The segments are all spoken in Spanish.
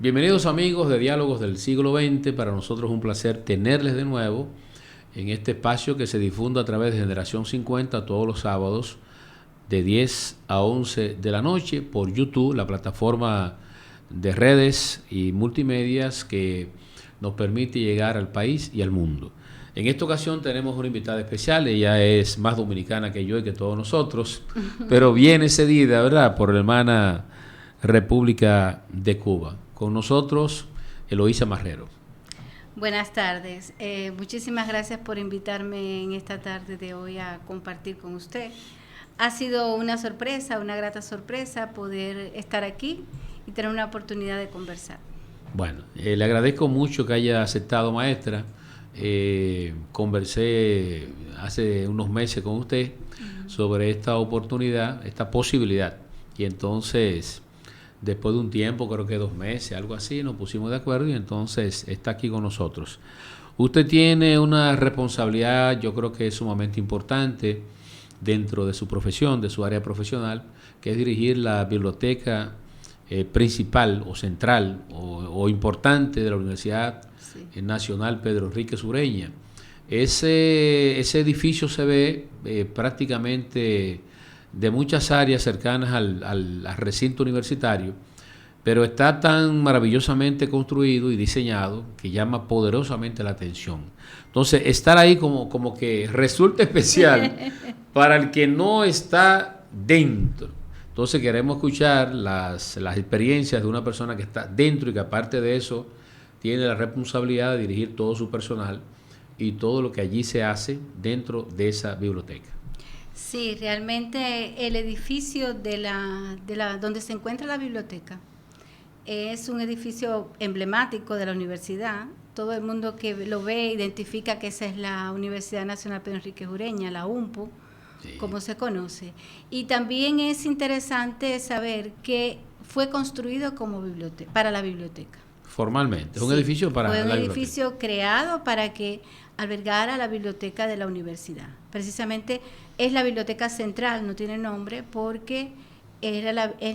Bienvenidos amigos de Diálogos del Siglo XX. Para nosotros es un placer tenerles de nuevo en este espacio que se difunde a través de Generación 50 todos los sábados de 10 a 11 de la noche por YouTube, la plataforma de redes y multimedias que nos permite llegar al país y al mundo. En esta ocasión tenemos una invitada especial. Ella es más dominicana que yo y que todos nosotros, pero viene cedida, ¿verdad?, por la hermana República de Cuba. Con nosotros, Eloísa Marrero. Buenas tardes. Muchísimas gracias por invitarme en esta tarde de hoy a compartir con usted. Ha sido una sorpresa, una grata sorpresa poder estar aquí y tener una oportunidad de conversar. Bueno, le agradezco mucho que haya aceptado, maestra. Conversé hace unos meses con usted sobre esta oportunidad, esta posibilidad. Y entonces, después de un tiempo, creo que 2 meses, algo así, nos pusimos de acuerdo y entonces está aquí con nosotros. Usted tiene una responsabilidad, yo creo que es sumamente importante dentro de su profesión, de su área profesional, que es dirigir la biblioteca principal o central o importante de la Universidad Nacional Pedro Enríquez Ureña. Ese edificio se ve prácticamente de muchas áreas cercanas al recinto universitario, pero está tan maravillosamente construido y diseñado que llama poderosamente la atención. Entonces, estar ahí como que resulta especial para el que no está dentro. Entonces, queremos escuchar las experiencias de una persona que está dentro y que aparte de eso tiene la responsabilidad de dirigir todo su personal y todo lo que allí se hace dentro de esa biblioteca. Sí, realmente el edificio donde se encuentra la biblioteca es un edificio emblemático de la universidad. Todo el mundo que lo ve identifica que esa es la Universidad Nacional Pedro Enríquez Ureña, la UNPU, sí, como se conoce. Y también es interesante saber que fue construido como biblioteca, para la biblioteca. Formalmente, es un edificio para la biblioteca. Fue un edificio creado para que albergara la biblioteca de la universidad. Precisamente es la biblioteca central, no tiene nombre, porque es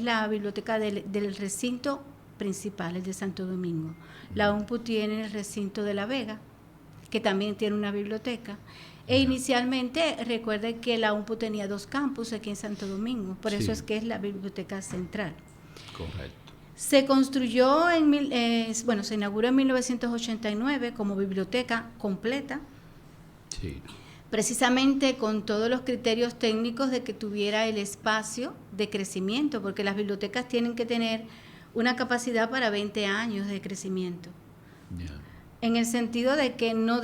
la biblioteca del recinto principal, el de Santo Domingo. La UNPU tiene el recinto de La Vega, que también tiene una biblioteca. E inicialmente, recuerden que la UNPU tenía 2 campus aquí en Santo Domingo, por eso es que es la biblioteca central. Correcto. Se construyó se inauguró en 1989 como biblioteca completa, sí, precisamente con todos los criterios técnicos de que tuviera el espacio de crecimiento, porque las bibliotecas tienen que tener una capacidad para 20 años de crecimiento. Yeah. En el sentido de que no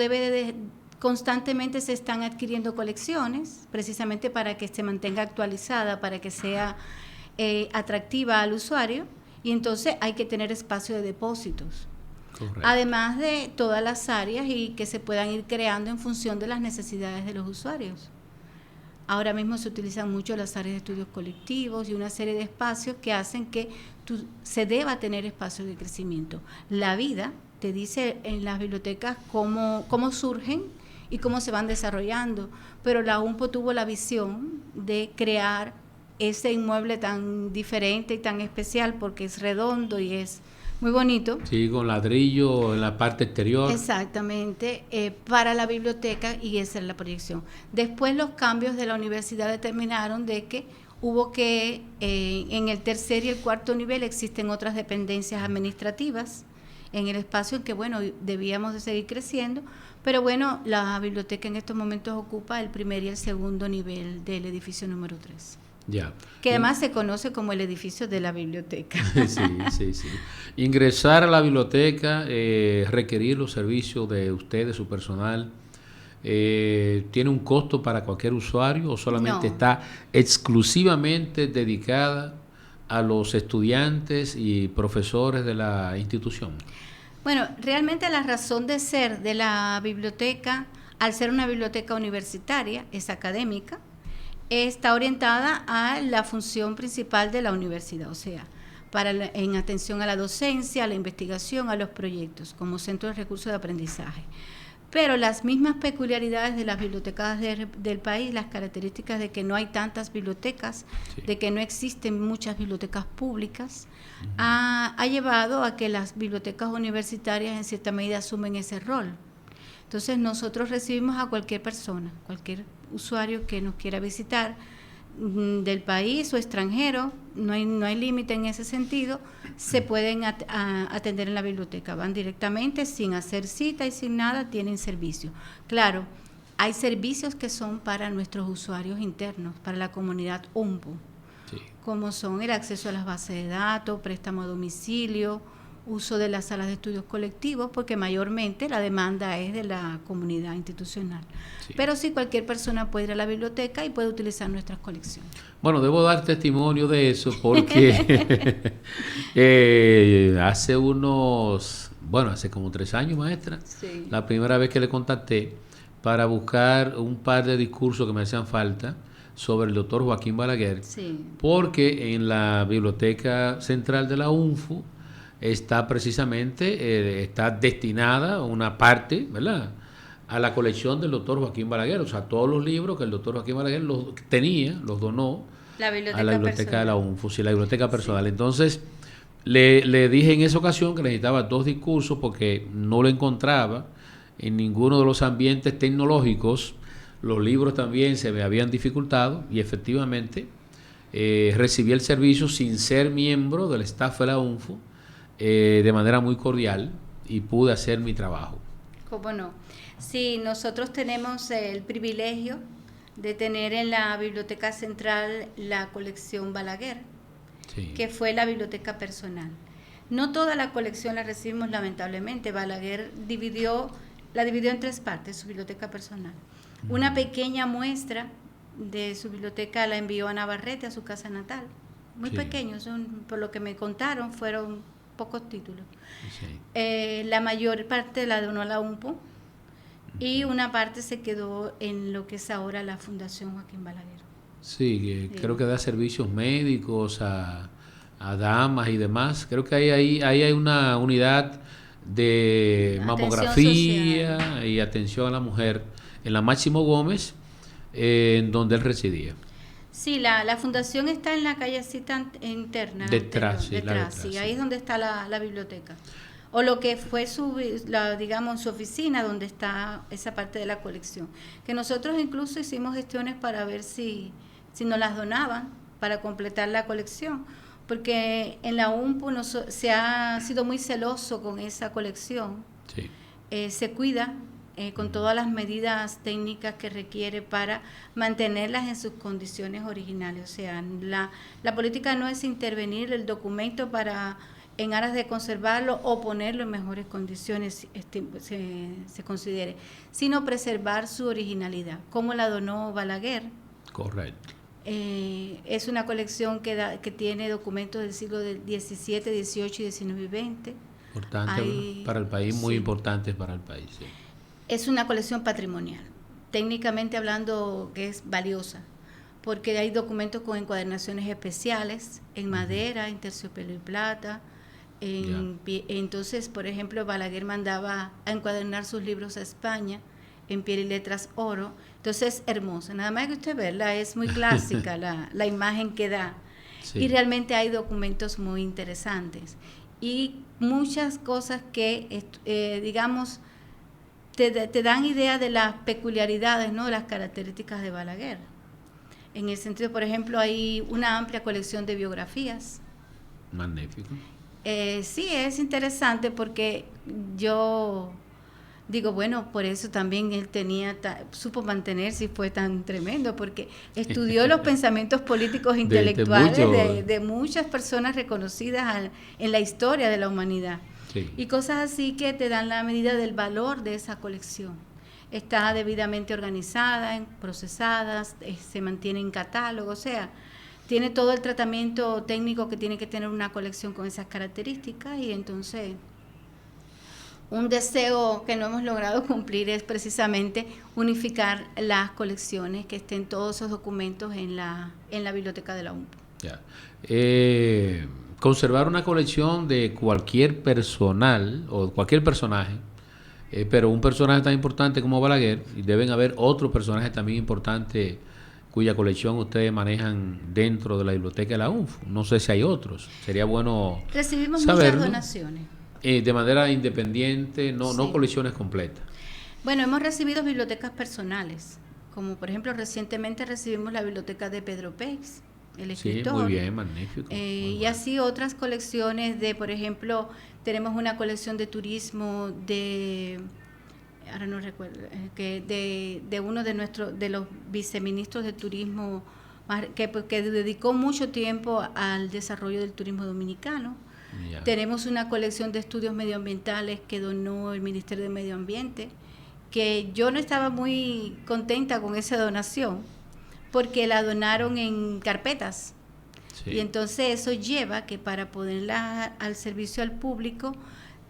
constantemente se están adquiriendo colecciones, precisamente para que se mantenga actualizada, para que sea atractiva al usuario. Y entonces hay que tener espacio de depósitos. Correcto. Además de todas las áreas y que se puedan ir creando en función de las necesidades de los usuarios. Ahora mismo se utilizan mucho las áreas de estudios colectivos y una serie de espacios que hacen que se deba tener espacios de crecimiento. La vida te dice en las bibliotecas cómo surgen y cómo se van desarrollando, pero la UNPU tuvo la visión de crear ese inmueble tan diferente y tan especial porque es redondo y es muy bonito. Sí, con ladrillo en la parte exterior. Exactamente, para la biblioteca, y esa es la proyección. Después los cambios de la universidad determinaron de que hubo que, en el tercer y el cuarto nivel existen otras dependencias administrativas en el espacio en que, bueno, debíamos de seguir creciendo, pero bueno, la biblioteca en estos momentos ocupa el primer y el segundo nivel del edificio número 3. Ya. Que además se conoce como el edificio de la biblioteca. Sí. Ingresar a la biblioteca, requerir los servicios de usted, de su personal, ¿tiene un costo para cualquier usuario o solamente está exclusivamente dedicada a los estudiantes y profesores de la institución? Bueno, realmente la razón de ser de la biblioteca, al ser una biblioteca universitaria, es académica, está orientada a la función principal de la universidad, o sea, en atención a la docencia, a la investigación, a los proyectos, como centro de recursos de aprendizaje. Pero las mismas peculiaridades de las bibliotecas del país, las características de que no hay tantas bibliotecas, sí, de que no existen muchas bibliotecas públicas, ha llevado a que las bibliotecas universitarias en cierta medida asumen ese rol. Entonces nosotros recibimos a cualquier persona, cualquier usuario que nos quiera visitar, del país o extranjero, no hay límite en ese sentido, se pueden atender en la biblioteca, van directamente sin hacer cita y sin nada, tienen servicio. Claro, hay servicios que son para nuestros usuarios internos, para la comunidad UNPU, sí, como son el acceso a las bases de datos, préstamo a domicilio, uso de las salas de estudios colectivos, porque mayormente la demanda es de la comunidad institucional. Sí. Pero sí, cualquier persona puede ir a la biblioteca y puede utilizar nuestras colecciones. Bueno, debo dar testimonio de eso porque hace como 3 años, maestra, sí, la primera vez que le contacté para buscar un par de discursos que me hacían falta sobre el doctor Joaquín Balaguer, sí, porque en la Biblioteca Central de la UNFU está precisamente, está destinada una parte, ¿verdad?, a la colección del doctor Joaquín Balaguer. O sea, todos los libros que el doctor Joaquín Balaguer los donó a la biblioteca de la UNFU, sí, la biblioteca personal. Sí. Entonces, le dije en esa ocasión que necesitaba 2 discursos porque no lo encontraba en ninguno de los ambientes tecnológicos. Los libros también se me habían dificultado y efectivamente recibí el servicio sin ser miembro del staff de la UNFU, de manera muy cordial, y pude hacer mi trabajo. ¿Cómo no? Sí, nosotros tenemos el privilegio de tener en la Biblioteca Central la colección Balaguer, sí, que fue la biblioteca personal. No toda la colección la recibimos, lamentablemente. Balaguer la dividió en 3 partes, su biblioteca personal. Una pequeña muestra de su biblioteca la envió a Navarrete, a su casa natal. Muy, sí, pequeños, por lo que me contaron, fueron pocos títulos. Sí. La mayor parte la donó a la UNPU y una parte se quedó en lo que es ahora la Fundación Joaquín Balaguer. Sí, creo que da servicios médicos a damas y demás. Creo que ahí hay una unidad de mamografía y atención a la mujer en la Máximo Gómez, en donde él residía. Sí, la fundación está en la callecita interna. Detrás, sí, ahí es donde está la biblioteca. O lo que fue su oficina, donde está esa parte de la colección. Que nosotros incluso hicimos gestiones para ver si nos las donaban para completar la colección. Porque en la UNPU se ha sido muy celoso con esa colección. Sí. Se cuida con todas las medidas técnicas que requiere para mantenerlas en sus condiciones originales. O sea, la política no es intervenir el documento en aras de conservarlo o ponerlo en mejores condiciones, se considere, sino preservar su originalidad, como la donó Balaguer. Correcto. Es una colección que tiene documentos del siglo XVII, XVIII, XIX y XX. Importante para el país, muy, sí, importantes para el país. Sí. Es una colección patrimonial, técnicamente hablando, que es valiosa, porque hay documentos con encuadernaciones especiales, en madera, en terciopelo y plata. Entonces, por ejemplo, Balaguer mandaba a encuadernar sus libros a España en piel y letras oro. Entonces, es hermosa. Nada más que usted verla, es muy clásica la imagen que da. Sí. Y realmente hay documentos muy interesantes. Y muchas cosas que, digamos, te dan idea de las peculiaridades, ¿no?, de las características de Balaguer. En el sentido, por ejemplo, hay una amplia colección de biografías. Magnífico. Sí, es interesante porque yo digo, bueno, por eso también él supo mantenerse y fue tan tremendo, porque estudió los pensamientos políticos intelectuales de muchas personas reconocidas en la historia de la humanidad. Sí. Y cosas así que te dan la medida del valor de esa colección. Está debidamente organizada, procesada, se mantiene en catálogo, o sea, tiene todo el tratamiento técnico que tiene que tener una colección con esas características. Y entonces, un deseo que no hemos logrado cumplir es precisamente unificar las colecciones, que estén todos esos documentos en la biblioteca de la UNPU. Ya. Conservar una colección de cualquier personal o cualquier personaje Pero un personaje tan importante como Balaguer, y deben haber otros personajes también importantes cuya colección ustedes manejan dentro de la biblioteca de la UNFU. No sé si hay otros. Sería bueno Recibimos saberlo. muchas donaciones. De manera independiente, no, Sí. no colecciones completas. Bueno, hemos recibido bibliotecas personales, como por ejemplo recientemente recibimos la biblioteca de Pedro Peix, el escritor. Sí, muy bien, magnífico. Muy Y bueno. así otras colecciones de, por ejemplo, tenemos una colección de turismo de, ahora no recuerdo, de uno de los viceministros de turismo que dedicó mucho tiempo al desarrollo del turismo dominicano. Ya. Tenemos una colección de estudios medioambientales que donó el Ministerio de Medio Ambiente, que yo no estaba muy contenta con esa donación, porque la donaron en carpetas. Sí. Y entonces eso lleva que para ponerla al servicio al público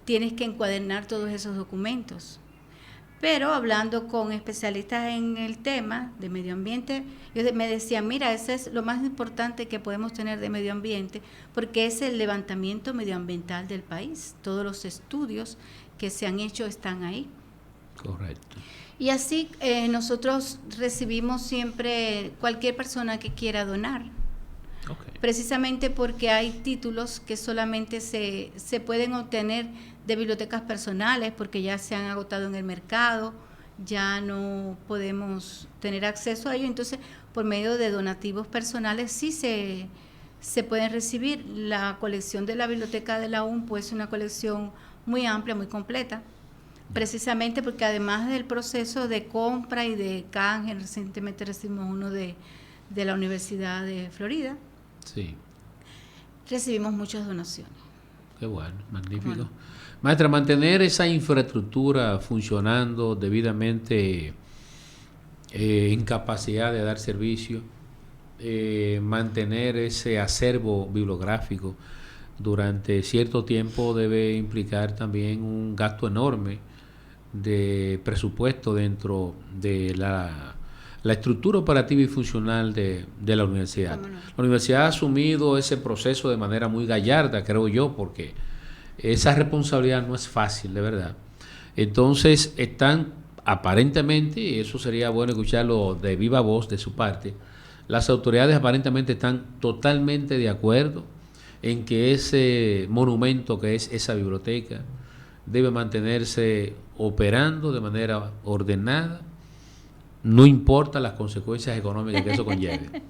tienes que encuadernar todos esos documentos. Pero hablando con especialistas en el tema de medio ambiente, ellos me decían, mira, ese es lo más importante que podemos tener de medio ambiente, porque es el levantamiento medioambiental del país. Todos los estudios que se han hecho están ahí. Correcto. Y así nosotros recibimos siempre cualquier persona que quiera donar. Okay. Precisamente porque hay títulos que solamente se pueden obtener de bibliotecas personales, porque ya se han agotado en el mercado, ya no podemos tener acceso a ellos. Entonces, por medio de donativos personales sí se pueden recibir. La colección de la biblioteca de la UNFU es una colección muy amplia, muy completa, precisamente porque además del proceso de compra y de canje, recientemente recibimos uno de la Universidad de Florida. Sí. Recibimos muchas donaciones. Qué bueno, magnífico. Bueno. Maestra, mantener esa infraestructura funcionando debidamente en capacidad de dar servicio, mantener ese acervo bibliográfico durante cierto tiempo debe implicar también un gasto enorme de presupuesto dentro de la estructura operativa y funcional de la universidad. No? La universidad ha asumido ese proceso de manera muy gallarda, creo yo, porque esa responsabilidad no es fácil, de verdad. Entonces están aparentemente, y eso sería bueno escucharlo de viva voz de su parte, las autoridades aparentemente están totalmente de acuerdo en que ese monumento que es esa biblioteca debe mantenerse operando de manera ordenada, no importa las consecuencias económicas que eso conlleve.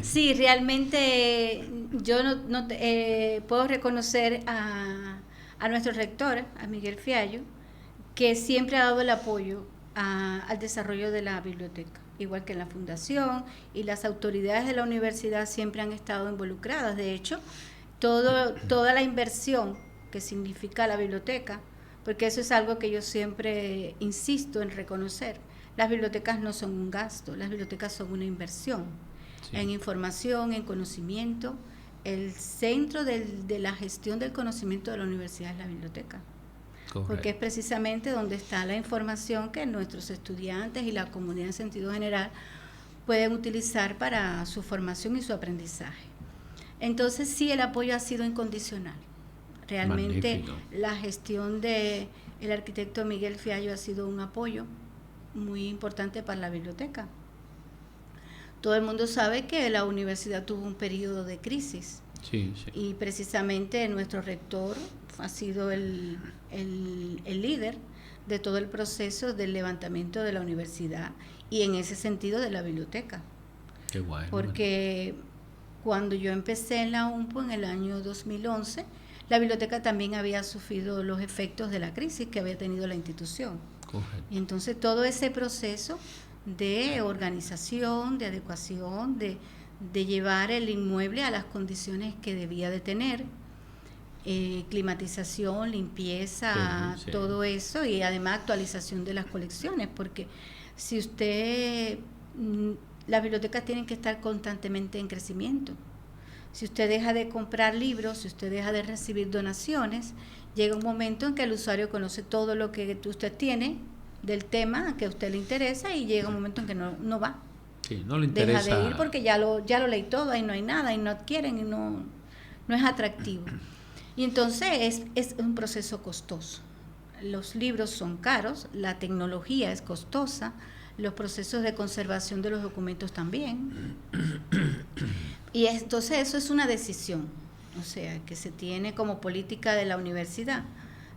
Sí, realmente yo puedo reconocer a nuestro rector, a Miguel Fiallo, que siempre ha dado el apoyo al desarrollo de la biblioteca, igual que en la fundación, y las autoridades de la universidad siempre han estado involucradas. De hecho, toda la inversión que significa la biblioteca, porque eso es algo que yo siempre insisto en reconocer. Las bibliotecas no son un gasto, las bibliotecas son una inversión, sí, en información, en conocimiento. El centro de la gestión del conocimiento de la universidad es la biblioteca. Correcto. Porque es precisamente donde está la información que nuestros estudiantes y la comunidad en sentido general pueden utilizar para su formación y su aprendizaje. Entonces sí, el apoyo ha sido incondicional. Realmente magnífico. La gestión del arquitecto Miguel Fiallo ha sido un apoyo muy importante para la biblioteca. Todo el mundo sabe que la universidad tuvo un periodo de crisis, sí, sí, y precisamente nuestro rector ha sido el líder de todo el proceso del levantamiento de la universidad y en ese sentido de la biblioteca. Qué bueno. Porque cuando yo empecé en la UNFU en el año 2011, la biblioteca también había sufrido los efectos de la crisis que había tenido la institución. Correcto. Y entonces todo ese proceso de organización, de adecuación, de llevar el inmueble a las condiciones que debía de tener, climatización, limpieza, sí, sí, todo eso, y además actualización de las colecciones, porque si las bibliotecas tienen que estar constantemente en crecimiento. Si usted deja de comprar libros, si usted deja de recibir donaciones, llega un momento en que el usuario conoce todo lo que usted tiene del tema que a usted le interesa y llega un momento en que no va. Sí, no le interesa. Deja de ir porque ya lo leí todo, ahí no hay nada, ahí no adquieren y no es atractivo. Y entonces es un proceso costoso. los libros son caros, la tecnología es costosa, los procesos de conservación de los documentos también. Y entonces eso es una decisión, o sea, que se tiene como política de la universidad,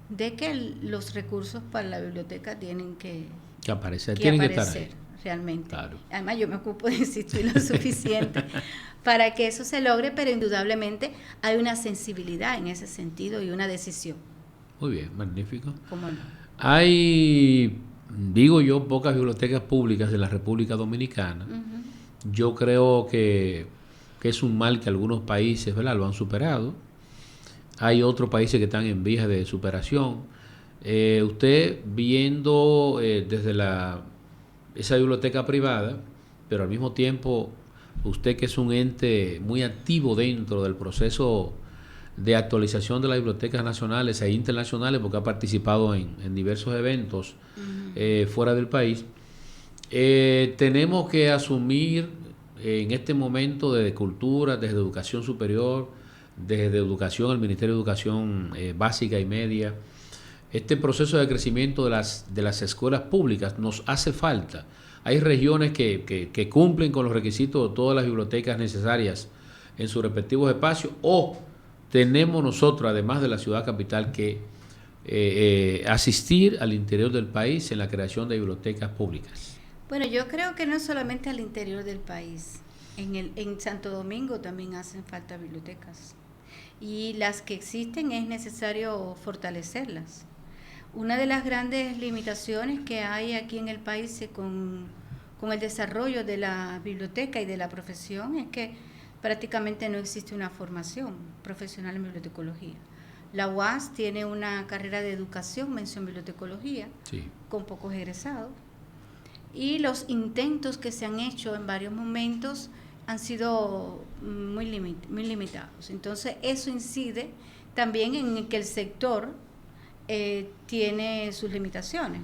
de que los recursos para la biblioteca tienen que aparecer, tienen que estar ahí. Realmente. Claro. Además, yo me ocupo de insistir lo suficiente para que eso se logre, pero indudablemente hay una sensibilidad en ese sentido y una decisión. Muy bien, magnífico. ¿Cómo no? Hay, digo yo, pocas bibliotecas públicas de la República Dominicana. Yo creo que es un mal que algunos países, ¿verdad?, lo han superado. Hay otros países que están en vías de superación. Usted viendo desde esa biblioteca privada, pero al mismo tiempo usted, que es un ente muy activo dentro del proceso de actualización de las bibliotecas nacionales e internacionales, porque ha participado en diversos eventos fuera del país, tenemos que asumir en este momento desde cultura, desde educación superior, desde educación, el Ministerio de Educación Básica y Media, este proceso de crecimiento de las escuelas públicas nos hace falta. Hay regiones que cumplen con los requisitos de todas las bibliotecas necesarias en sus respectivos espacios, o tenemos nosotros, además de la ciudad capital, que asistir al interior del país en la creación de bibliotecas públicas. Bueno, yo creo que no solamente al interior del país. En Santo Domingo también hacen falta bibliotecas. Y las que existen es necesario fortalecerlas. Una de las grandes limitaciones que hay aquí en el país con el desarrollo de la biblioteca y de la profesión es que prácticamente no existe una formación profesional en bibliotecología. La UAS tiene una carrera de educación, mención bibliotecología, sí, con pocos egresados. Y los intentos que se han hecho en varios momentos han sido muy limitados. Entonces, eso incide también en que el sector tiene sus limitaciones.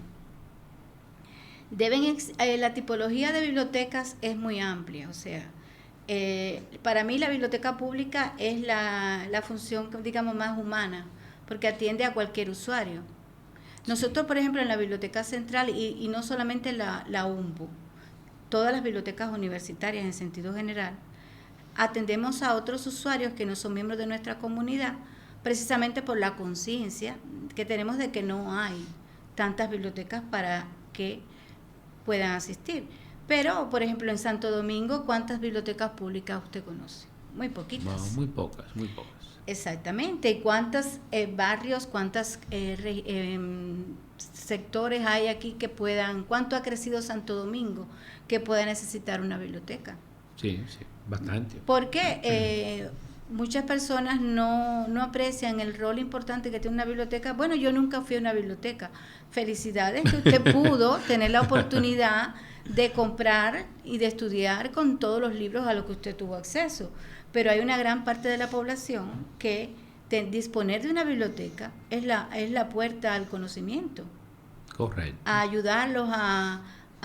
La tipología de bibliotecas es muy amplia, o sea, para mí la biblioteca pública es la función, digamos, más humana, porque atiende a cualquier usuario. Nosotros, por ejemplo, en la Biblioteca Central, y no solamente la UNBU, todas las bibliotecas universitarias en sentido general, atendemos a otros usuarios que no son miembros de nuestra comunidad, precisamente por la conciencia que tenemos de que no hay tantas bibliotecas para que puedan asistir. Pero, por ejemplo, en Santo Domingo, ¿cuántas bibliotecas públicas usted conoce? Muy poquitas. No, muy pocas. Exactamente. ¿Y cuántos barrios, cuántos sectores hay aquí que puedan, cuánto ha crecido Santo Domingo que pueda necesitar una biblioteca? Sí, bastante. Porque muchas personas no aprecian el rol importante que tiene una biblioteca. Bueno, yo nunca fui a una biblioteca. Felicidades que usted pudo tener la oportunidad de comprar y de estudiar con todos los libros a los que usted tuvo acceso. Pero hay una gran parte de la población que disponer de una biblioteca es la puerta al conocimiento. Correcto. A ayudarlos a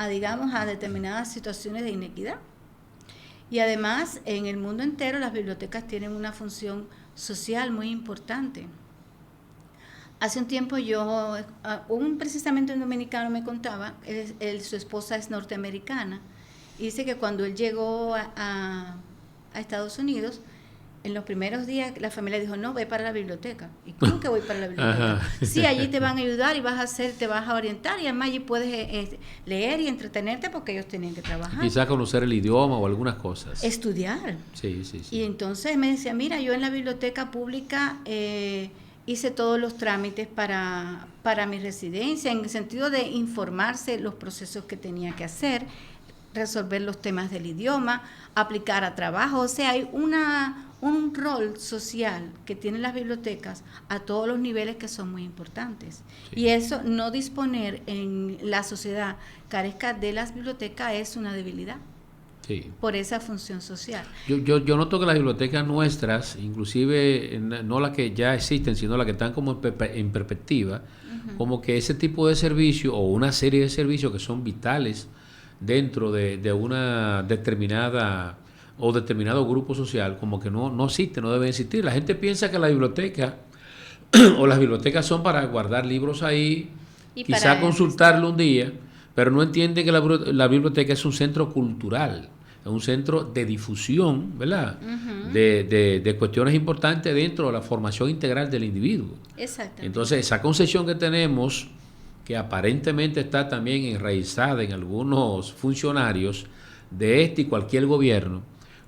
determinadas situaciones de inequidad. Y además, en el mundo entero, las bibliotecas tienen una función social muy importante. Hace un tiempo precisamente un dominicano me contaba, su esposa es norteamericana, y dice que cuando él llegó a Estados Unidos, en los primeros días la familia dijo, no, ve para la biblioteca. ¿Y cómo que voy para la biblioteca? Sí, allí te van a ayudar y te vas a orientar, y además allí puedes leer y entretenerte, porque ellos tenían que trabajar. Quizás conocer el idioma o algunas cosas. Estudiar. Sí. Y entonces me decía, mira, yo en la biblioteca pública hice todos los trámites para mi residencia, en el sentido de informarse los procesos que tenía que hacer, resolver los temas del idioma, aplicar a trabajo. O sea, hay un rol social que tienen las bibliotecas a todos los niveles que son muy importantes. Sí. Y eso, no disponer en la sociedad carezca de las bibliotecas, es una debilidad. Sí. Por esa función social. Yo noto que las bibliotecas nuestras, inclusive no las que ya existen, sino las que están como en perspectiva, como que ese tipo de servicio o una serie de servicios que son vitales dentro de una determinada o determinado grupo social, como que no existe, no debe existir. La gente piensa que la biblioteca o las bibliotecas son para guardar libros ahí, Y quizá consultarlo un día, pero no entiende que la biblioteca es un centro cultural, es un centro de difusión, ¿verdad? De cuestiones importantes dentro de la formación integral del individuo. Exactamente. Entonces, esa concepción que tenemos, que aparentemente está también enraizada en algunos funcionarios de este y cualquier gobierno,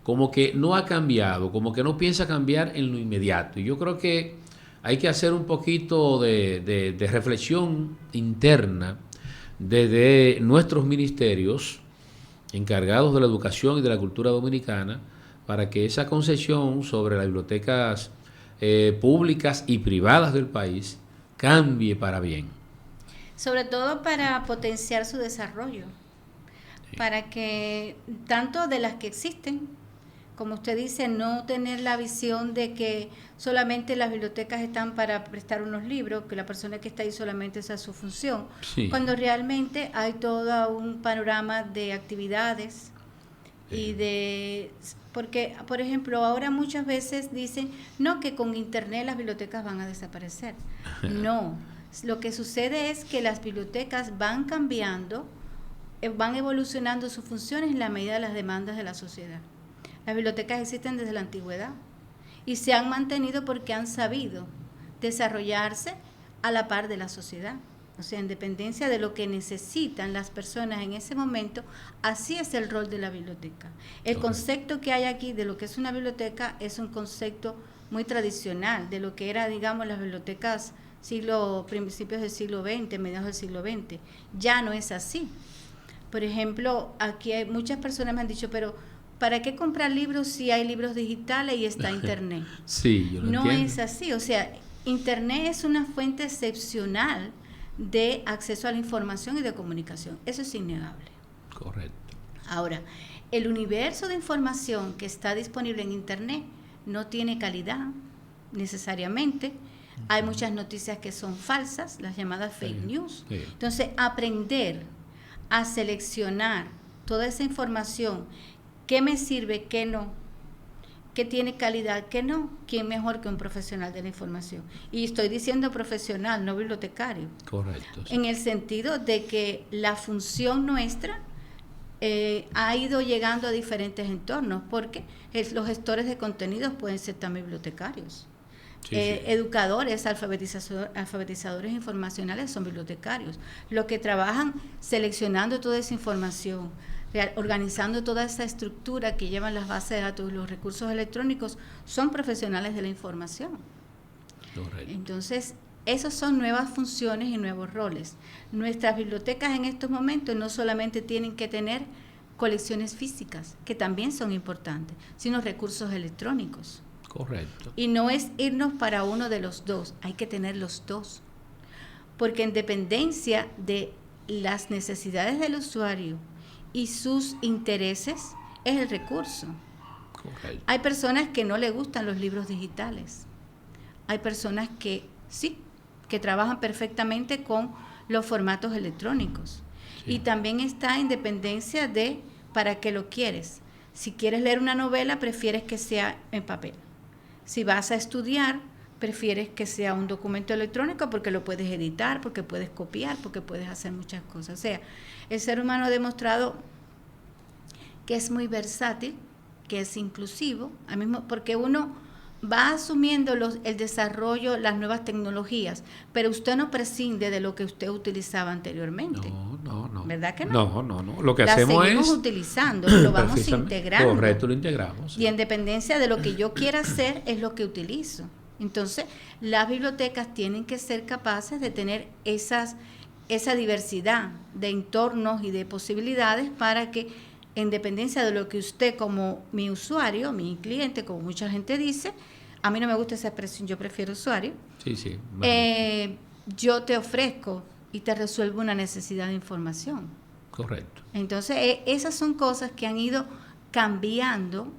como que no ha cambiado, como que no piensa cambiar en lo inmediato. Y yo creo que hay que hacer un poquito de reflexión interna desde nuestros ministerios encargados de la educación y de la cultura dominicana, para que esa concepción sobre las bibliotecas públicas y privadas del país cambie para bien. Sobre todo para potenciar su desarrollo, para que tanto de las que existen, como usted dice, no tener la visión de que solamente las bibliotecas están para prestar unos libros, que la persona que está ahí solamente esa es su función, cuando realmente hay todo un panorama de actividades y porque, por ejemplo, ahora muchas veces dicen, no, que con internet las bibliotecas van a desaparecer. No, lo que sucede es que las bibliotecas van cambiando, van evolucionando sus funciones en la medida de las demandas de la sociedad. Las bibliotecas existen desde la antigüedad y se han mantenido porque han sabido desarrollarse a la par de la sociedad. O sea, en dependencia de lo que necesitan las personas en ese momento, así es el rol de la biblioteca. El concepto que hay aquí de lo que es una biblioteca es un concepto muy tradicional, de lo que era, digamos, las bibliotecas principios del siglo XX, mediados del siglo XX. Ya no es así. Por ejemplo, aquí hay muchas personas me han dicho, pero ¿para qué comprar libros si hay libros digitales y está Internet? Sí, yo lo entiendo. No es así, o sea, Internet es una fuente excepcional de acceso a la información y de comunicación. Eso es innegable. Correcto. Ahora, el universo de información que está disponible en Internet no tiene calidad necesariamente. Hay muchas noticias que son falsas, las llamadas fake news. Sí. Entonces, aprender a seleccionar toda esa información, qué me sirve, qué no, qué tiene calidad, qué no, quién mejor que un profesional de la información. Y estoy diciendo profesional, no bibliotecario. Correcto. Sí. En el sentido de que la función nuestra ha ido llegando a diferentes entornos, porque los gestores de contenidos pueden ser también bibliotecarios. Sí. Educadores, alfabetizadores informacionales son bibliotecarios. Los que trabajan seleccionando toda esa información, organizando toda esa estructura que llevan las bases de datos y los recursos electrónicos, son profesionales de la información. Correcto. Entonces, esas son nuevas funciones y nuevos roles. Nuestras bibliotecas en estos momentos no solamente tienen que tener colecciones físicas, que también son importantes, sino recursos electrónicos. Correcto. Y no es irnos para uno de los dos, hay que tener los dos. Porque en dependencia de las necesidades del usuario y sus intereses, es el recurso. Correcto. Hay personas que no les gustan los libros digitales. Hay personas que sí, que trabajan perfectamente con los formatos electrónicos. Sí. Y también está en dependencia de para qué lo quieres. Si quieres leer una novela, prefieres que sea en papel. Si vas a estudiar, prefieres que sea un documento electrónico porque lo puedes editar, porque puedes copiar, porque puedes hacer muchas cosas. O sea, el ser humano ha demostrado que es muy versátil, que es inclusivo, al mismo, porque uno va asumiendo el desarrollo, las nuevas tecnologías, pero usted no prescinde de lo que usted utilizaba anteriormente. No. ¿Verdad que no? No. Lo que hacemos es... seguimos utilizando, lo vamos integrando. Correcto, lo integramos. Sí. Y en dependencia de lo que yo quiera hacer, es lo que utilizo. Entonces, las bibliotecas tienen que ser capaces de tener esa diversidad de entornos y de posibilidades para que, en dependencia de lo que usted como mi usuario, mi cliente, como mucha gente dice, a mí no me gusta esa expresión, yo prefiero usuario, sí. Yo te ofrezco y te resuelvo una necesidad de información. Correcto. Entonces, esas son cosas que han ido cambiando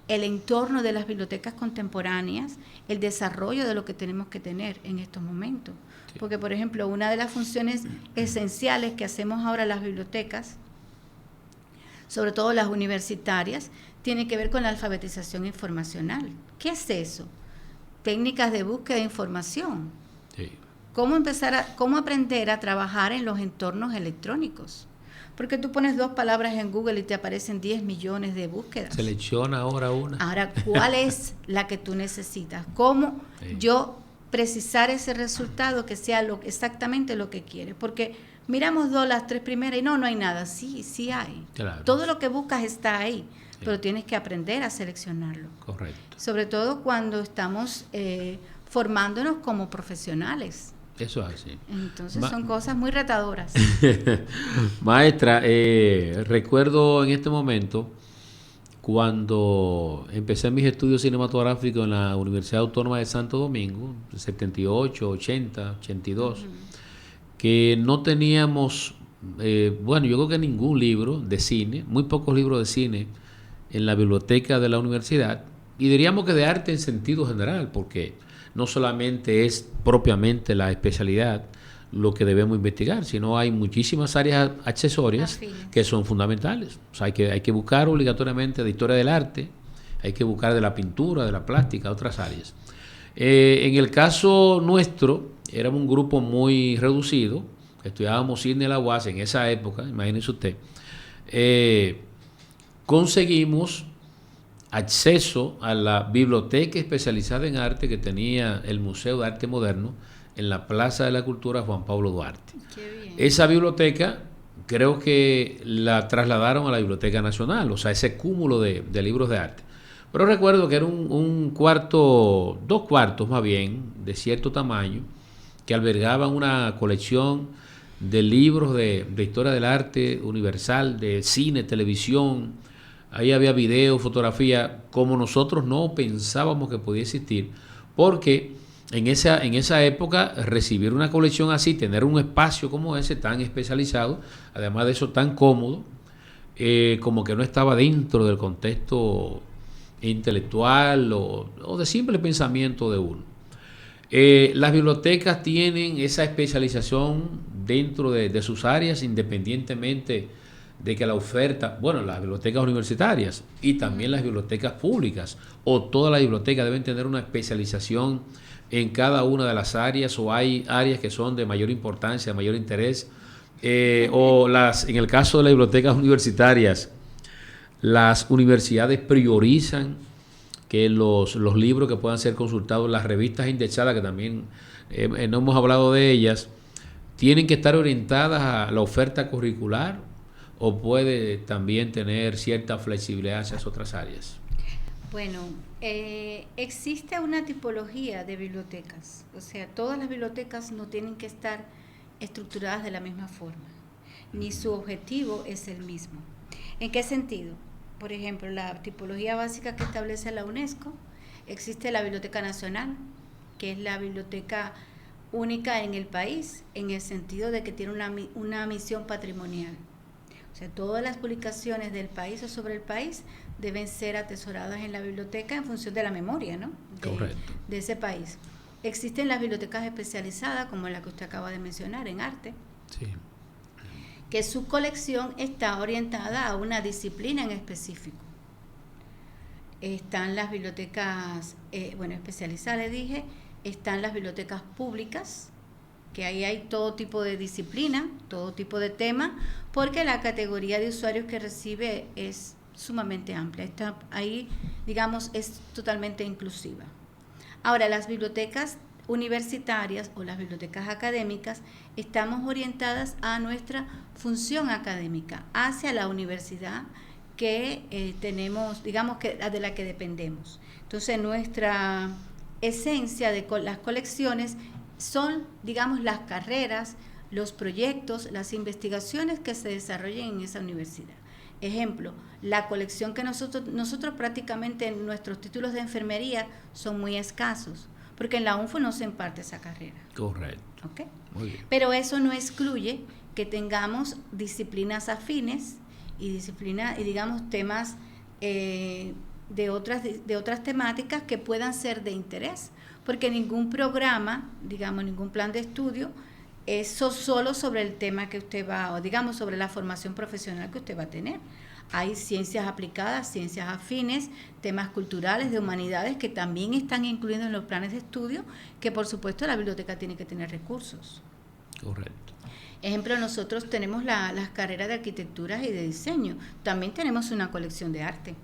el entorno de las bibliotecas contemporáneas, el desarrollo de lo que tenemos que tener en estos momentos. Sí. Porque, por ejemplo, una de las funciones esenciales que hacemos ahora las bibliotecas, sobre todo las universitarias, tiene que ver con la alfabetización informacional. ¿Qué es eso? técnicas de búsqueda de información. Sí. Cómo aprender a trabajar en los entornos electrónicos. Porque tú pones 2 palabras en Google y te aparecen 10 millones de búsquedas. Selecciona ahora una. Ahora, ¿cuál es la que tú necesitas? ¿Cómo yo precisar ese resultado que sea exactamente lo que quieres? Porque miramos 2, las 3 primeras y no hay nada. Sí hay. Claro. Todo lo que buscas está ahí, pero tienes que aprender a seleccionarlo. Correcto. Sobre todo cuando estamos formándonos como profesionales. Eso es así. Entonces son cosas muy retadoras. Maestra, recuerdo en este momento cuando empecé mis estudios cinematográficos en la Universidad Autónoma de Santo Domingo, 78, 80, 82, que no teníamos, yo creo que ningún libro de cine, muy pocos libros de cine en la biblioteca de la universidad, y diríamos que de arte en sentido general, porque no solamente es propiamente la especialidad lo que debemos investigar, sino hay muchísimas áreas accesorias que son fundamentales. O sea, hay que buscar obligatoriamente de historia del arte, hay que buscar de la pintura, de la plástica, otras áreas. En el caso nuestro, éramos un grupo muy reducido, estudiábamos cine en la UAS en esa época, imagínese usted. Conseguimos acceso a la biblioteca especializada en arte que tenía el Museo de Arte Moderno en la Plaza de la Cultura Juan Pablo Duarte. Qué bien. Esa biblioteca creo que la trasladaron a la Biblioteca Nacional, o sea, ese cúmulo de libros de arte. Pero recuerdo que era un cuarto, 2 cuartos más bien, de cierto tamaño, que albergaban una colección de libros de historia del arte universal, de cine, televisión. Ahí había video, fotografía, como nosotros no pensábamos que podía existir, porque en esa época recibir una colección así, tener un espacio como ese tan especializado, además de eso tan cómodo, como que no estaba dentro del contexto intelectual o de simple pensamiento de uno. Las bibliotecas tienen esa especialización dentro de sus áreas, independientemente de que la oferta, las bibliotecas universitarias y también las bibliotecas públicas o todas las bibliotecas deben tener una especialización en cada una de las áreas, o hay áreas que son de mayor importancia, de mayor interés, en el caso de las bibliotecas universitarias, las universidades priorizan que los libros que puedan ser consultados, las revistas indexadas, que también no hemos hablado de ellas, tienen que estar orientadas a la oferta curricular, o puede también tener cierta flexibilidad hacia otras áreas. Bueno, existe una tipología de bibliotecas, o sea, todas las bibliotecas no tienen que estar estructuradas de la misma forma, ni su objetivo es el mismo. ¿En qué sentido? Por ejemplo, la tipología básica que establece la UNESCO, existe la Biblioteca Nacional, que es la biblioteca única en el país, en el sentido de que tiene una misión patrimonial. O sea, todas las publicaciones del país o sobre el país deben ser atesoradas en la biblioteca en función de la memoria, ¿no? De ese país. Existen las bibliotecas especializadas, como la que usted acaba de mencionar, en arte, sí, que su colección está orientada a una disciplina en específico. Están las bibliotecas, especializadas, le dije, están las bibliotecas públicas, que ahí hay todo tipo de disciplina, todo tipo de tema, porque la categoría de usuarios que recibe es sumamente amplia. Ahí, digamos, es totalmente inclusiva. Ahora, las bibliotecas universitarias o las bibliotecas académicas estamos orientadas a nuestra función académica, hacia la universidad que tenemos, digamos, que de la que dependemos. Entonces, nuestra esencia de las colecciones son, digamos, las carreras, los proyectos, las investigaciones que se desarrollen en esa universidad. Ejemplo, la colección que nosotros prácticamente en nuestros títulos de enfermería son muy escasos, porque en la UNFO no se imparte esa carrera. Correcto. ¿Okay? Muy bien. Pero eso no excluye que tengamos disciplinas afines y digamos temas de otras temáticas que puedan ser de interés, porque ningún programa, digamos, ningún plan de estudio es solo sobre el tema que usted va, o digamos sobre la formación profesional que usted va a tener. Hay ciencias aplicadas, ciencias afines, temas culturales, de humanidades, que también están incluidos en los planes de estudio, que por supuesto la biblioteca tiene que tener recursos. Correcto. Ejemplo, nosotros tenemos las carreras de arquitectura y de diseño. También tenemos una colección de arte,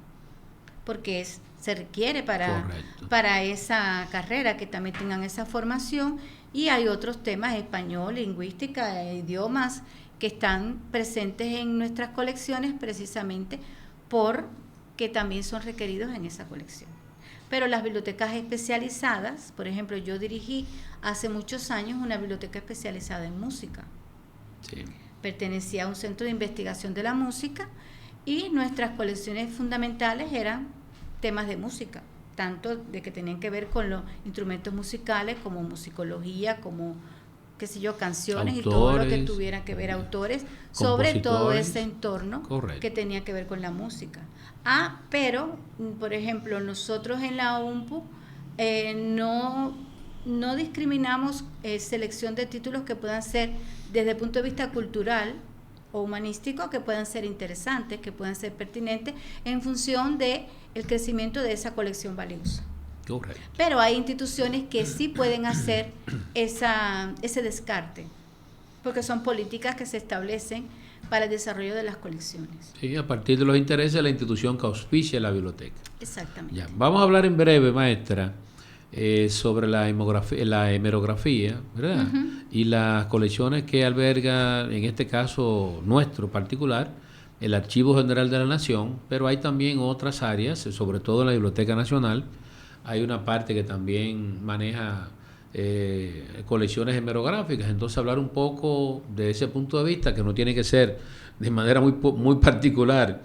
porque se requiere para esa carrera que también tengan esa formación. Y hay otros temas, español, lingüística, idiomas, que están presentes en nuestras colecciones precisamente porque también son requeridos en esa colección. Pero las bibliotecas especializadas, por ejemplo, yo dirigí hace muchos años una biblioteca especializada en música. Sí. Pertenecía a un centro de investigación de la música y nuestras colecciones fundamentales eran temas de música, tanto de que tenían que ver con los instrumentos musicales, como musicología, como canciones, autores, y todo lo que tuviera que ver, autores, sobre todo ese entorno. Correcto. Que tenía que ver con la música. Pero, por ejemplo, nosotros en la UNPU no discriminamos selección de títulos que puedan ser desde el punto de vista cultural o humanístico, que puedan ser interesantes, que puedan ser pertinentes en función de el crecimiento de esa colección valiosa. Correcto. Pero hay instituciones que sí pueden hacer ese descarte, porque son políticas que se establecen para el desarrollo de las colecciones. Sí, a partir de los intereses de la institución que auspicia la biblioteca. Exactamente. Ya. Vamos a hablar en breve, maestra, sobre la hemerografía, ¿verdad? Uh-huh. Y las colecciones que alberga, en este caso nuestro particular, el Archivo General de la Nación, pero hay también otras áreas, sobre todo en la Biblioteca Nacional. Hay una parte que también maneja colecciones hemerográficas. Entonces, hablar un poco de ese punto de vista, que no tiene que ser de manera muy particular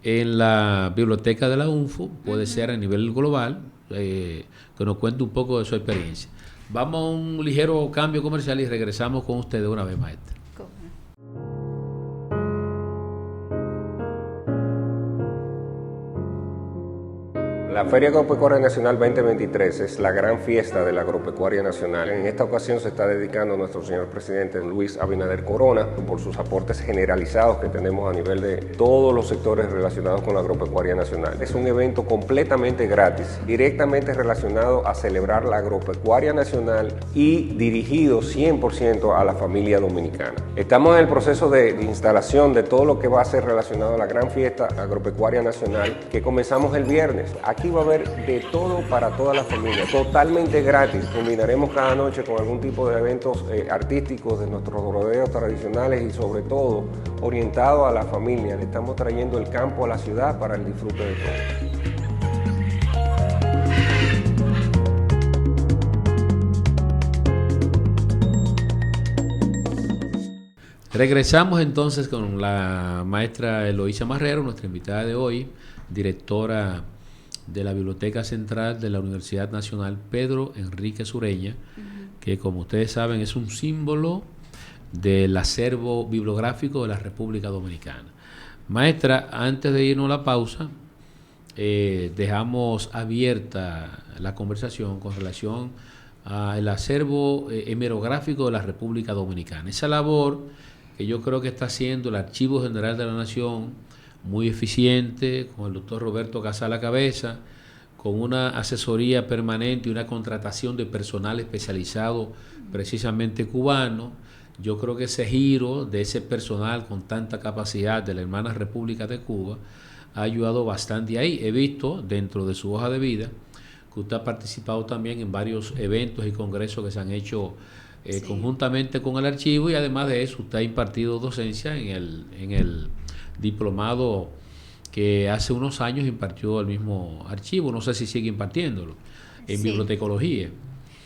en la biblioteca de la UNFU, puede ser a nivel global, que nos cuente un poco de su experiencia. Vamos a un ligero cambio comercial y regresamos con ustedes una vez, maestra. La Feria Agropecuaria Nacional 2023 es la gran fiesta de la agropecuaria nacional. En esta ocasión se está dedicando a nuestro señor presidente Luis Abinader Corona por sus aportes generalizados que tenemos a nivel de todos los sectores relacionados con la agropecuaria nacional. Es un evento completamente gratis, directamente relacionado a celebrar la agropecuaria nacional y dirigido 100% a la familia dominicana. Estamos en el proceso de instalación de todo lo que va a ser relacionado a la gran fiesta agropecuaria nacional que comenzamos el viernes. Aquí va a haber de todo para toda la familia, totalmente gratis. Combinaremos cada noche con algún tipo de eventos artísticos de nuestros rodeos tradicionales y sobre todo orientado a la familia. Le estamos trayendo el campo a la ciudad para el disfrute de todos. Regresamos entonces con la maestra Eloísa Marrero, nuestra invitada de hoy, directora de la Biblioteca Central de la Universidad Nacional Pedro Enrique Sureña, que como ustedes saben es un símbolo del acervo bibliográfico de la República Dominicana. Maestra, antes de irnos a la pausa, dejamos abierta la conversación con relación al acervo hemerográfico de la República Dominicana. Esa labor que yo creo que está haciendo el Archivo General de la Nación, muy eficiente, con el doctor Roberto Casal a la cabeza, con una asesoría permanente y una contratación de personal especializado precisamente cubano. Yo creo que ese giro de ese personal con tanta capacidad de la hermana República de Cuba ha ayudado bastante ahí. He visto dentro de su hoja de vida que usted ha participado también en varios eventos y congresos que se han hecho sí, conjuntamente con el archivo, y además de eso usted ha impartido docencia en el diplomado que hace unos años impartió el mismo archivo, no sé si sigue impartiéndolo, en bibliotecología.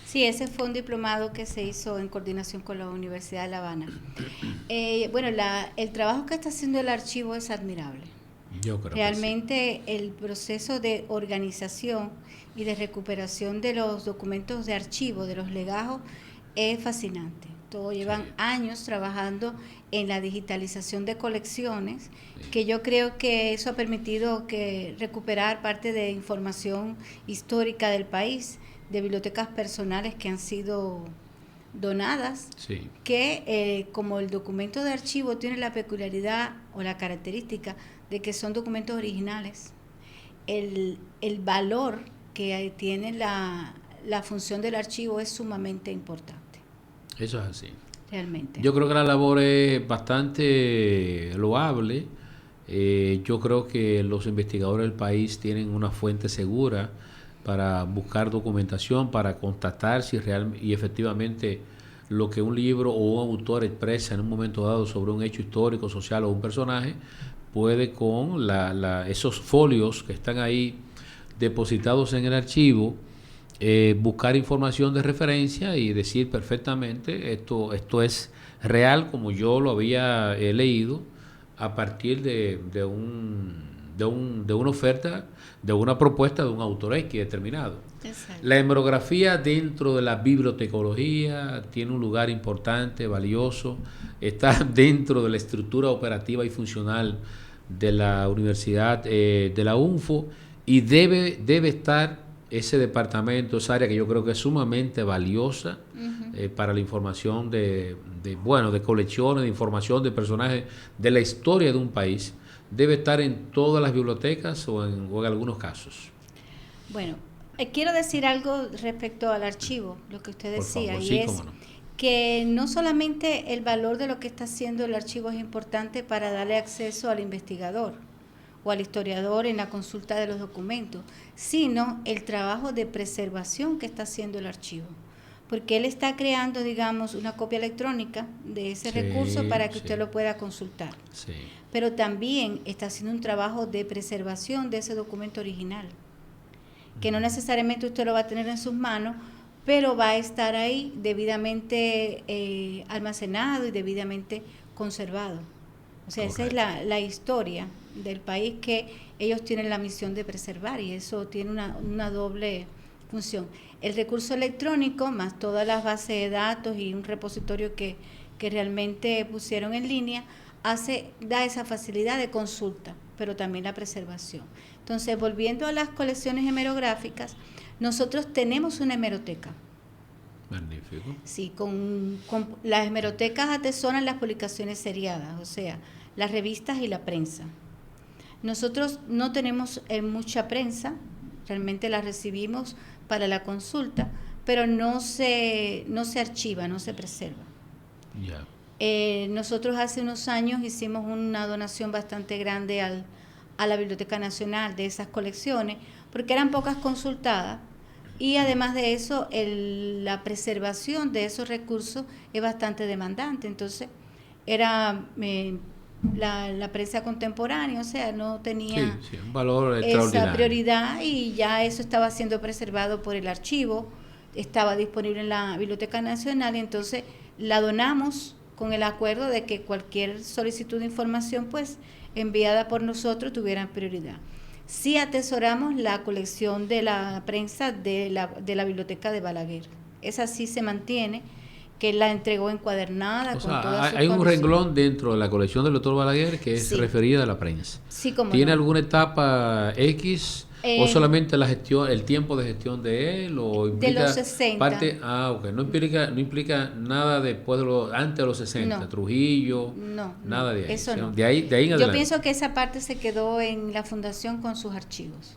Sí, ese fue un diplomado que se hizo en coordinación con la Universidad de La Habana. Bueno, el trabajo que está haciendo el archivo es admirable. Yo creo realmente que sí. El proceso de organización y de recuperación de los documentos de archivo, de los legajos, es fascinante. Todos llevan años trabajando en la digitalización de colecciones, que yo creo que eso ha permitido recuperar parte de información histórica del país, de bibliotecas personales que han sido donadas, Sí. que como el documento de archivo tiene la peculiaridad o la característica de que son documentos originales, el valor que tiene la función del archivo es sumamente importante. Eso es así. Realmente. Yo creo que la labor es bastante loable. Yo creo que los investigadores del país tienen una fuente segura para buscar documentación, para constatar si real y efectivamente lo que un libro o un autor expresa en un momento dado sobre un hecho histórico, social o un personaje, puede con esos folios que están ahí depositados en el archivo, buscar información de referencia y decir perfectamente esto es real como yo lo había leído a partir de una oferta, de una propuesta de un autor X determinado. Exacto. La hemerografía dentro de la bibliotecología tiene un lugar importante, valioso, está dentro de la estructura operativa y funcional de la Universidad de la UNFO y debe estar ese departamento, esa área que yo creo que es sumamente valiosa para la información de colecciones, de información de personajes, de la historia de un país, debe estar en todas las bibliotecas o en algunos casos. Bueno, quiero decir algo respecto al archivo, lo que usted decía, favor, y sí, es cómo no. que no solamente el valor de lo que está haciendo el archivo es importante para darle acceso al investigador o al historiador en la consulta de los documentos, sino el trabajo de preservación que está haciendo el archivo. Porque él está creando, digamos, una copia electrónica de ese recurso para que usted lo pueda consultar. Sí. Pero también está haciendo un trabajo de preservación de ese documento original, que no necesariamente usted lo va a tener en sus manos, pero va a estar ahí debidamente almacenado y debidamente conservado. O sea, esa es la historia del país que ellos tienen la misión de preservar, y eso tiene una doble función. El recurso electrónico, más todas las bases de datos y un repositorio que realmente pusieron en línea, da esa facilidad de consulta, pero también la preservación. Entonces, volviendo a las colecciones hemerográficas, nosotros tenemos una hemeroteca. Magnífico. Sí, con las hemerotecas atesoran las publicaciones seriadas, o sea, las revistas y la prensa. Nosotros no tenemos mucha prensa, realmente la recibimos para la consulta, pero no se archiva, no se preserva. Ya. Nosotros hace unos años hicimos una donación bastante grande a la Biblioteca Nacional de esas colecciones, porque eran pocas consultadas, y además de eso, la preservación de esos recursos es bastante demandante. Entonces, era la prensa contemporánea, o sea, no tenía un valor extraordinario, esa prioridad, y ya eso estaba siendo preservado por el archivo, estaba disponible en la Biblioteca Nacional, y entonces la donamos con el acuerdo de que cualquier solicitud de información pues enviada por nosotros tuviera prioridad. Sí atesoramos la colección de la prensa de la Biblioteca de Balaguer. Esa sí se mantiene, que él la entregó encuadernada. O sea, hay un renglón dentro de la colección del doctor Balaguer que es referida a la prensa. Sí, como ¿Tiene alguna etapa X o solamente la gestión, el tiempo de gestión de él? O implica de los 60. Parte, no implica nada después antes de los 60, no. Trujillo, nada de ahí. Eso no. De ahí en adelante. Yo pienso que esa parte se quedó en la fundación con sus archivos.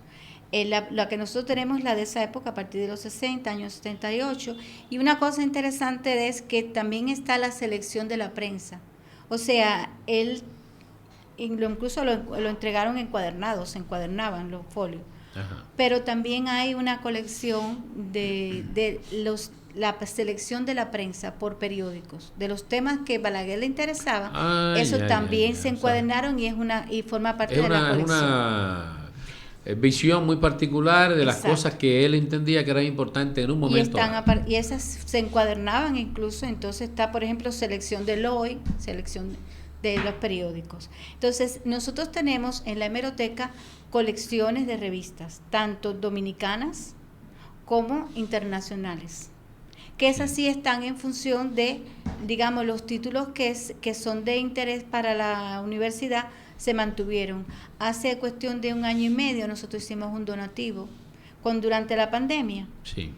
La que nosotros tenemos, la de esa época, a partir de los 60, años 78, y una cosa interesante es que también está la selección de la prensa. O sea, él incluso lo entregaron encuadernados, se encuadernaban los folios. Ajá. Pero también hay una colección de la selección de la prensa por periódicos, de los temas que Balaguer le interesaba, eso también se encuadernaron, y forma parte de la colección. Es una visión muy particular de las cosas que él entendía que eran importantes en un momento. Y esas se encuadernaban incluso. Entonces está, por ejemplo, selección del hoy, selección de los periódicos. Entonces nosotros tenemos en la hemeroteca colecciones de revistas, tanto dominicanas como internacionales, que esas sí están en función de, digamos, los títulos que son de interés para la universidad se mantuvieron. Hace cuestión de 1 año y medio nosotros hicimos un donativo durante la pandemia. Sí.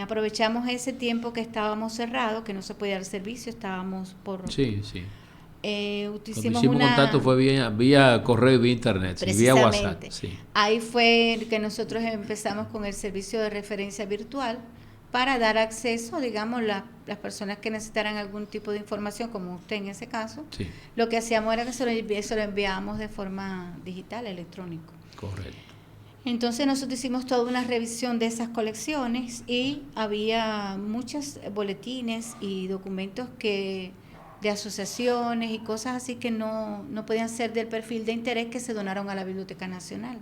aprovechamos ese tiempo que estábamos cerrados, que no se podía dar servicio, estábamos por... Sí, sí. Hicimos contacto fue vía correo y vía internet, y vía WhatsApp. Sí. Ahí fue que nosotros empezamos con el servicio de referencia virtual para dar acceso, digamos, las personas que necesitaran algún tipo de información, como usted en ese caso. Sí. Lo que hacíamos era que se lo enviábamos de forma digital, electrónico. Correcto. Entonces nosotros hicimos toda una revisión de esas colecciones y había muchos boletines y documentos de asociaciones y cosas así que no podían ser del perfil de interés, que se donaron a la Biblioteca Nacional.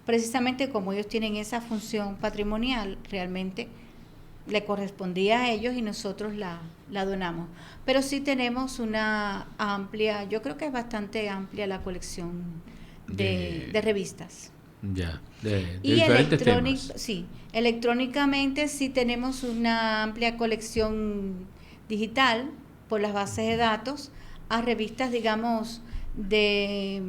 Precisamente como ellos tienen esa función patrimonial, realmente le correspondía a ellos y nosotros la donamos. Pero sí tenemos una amplia, yo creo que es bastante amplia la colección de revistas. Ya, de diferentes temas. Sí, electrónicamente sí tenemos una amplia colección digital por las bases de datos a revistas, digamos, de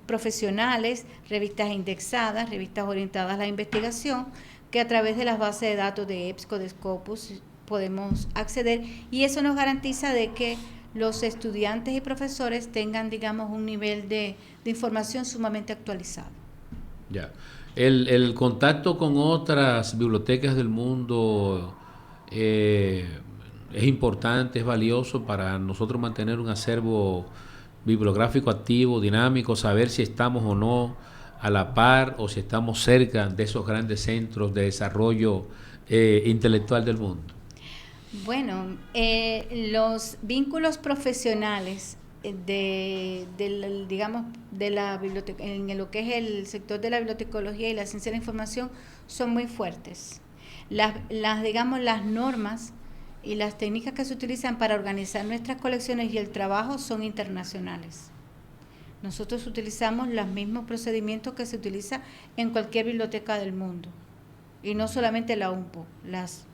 profesionales, revistas indexadas, revistas orientadas a la investigación, que a través de las bases de datos de EBSCO, de Scopus, podemos acceder, y eso nos garantiza de que los estudiantes y profesores tengan, digamos, un nivel de información sumamente actualizado. Ya. El contacto con otras bibliotecas del mundo es importante, es valioso para nosotros mantener un acervo bibliográfico activo, dinámico, saber si estamos o no a la par o si estamos cerca de esos grandes centros de desarrollo intelectual del mundo. Bueno, los vínculos profesionales digamos, de la biblioteca, en lo que es el sector de la bibliotecología y la ciencia de la información, son muy fuertes. Digamos, las normas y las técnicas que se utilizan para organizar nuestras colecciones y el trabajo son internacionales. Nosotros utilizamos los mismos procedimientos que se utiliza en cualquier biblioteca del mundo, y no solamente la UNPO, las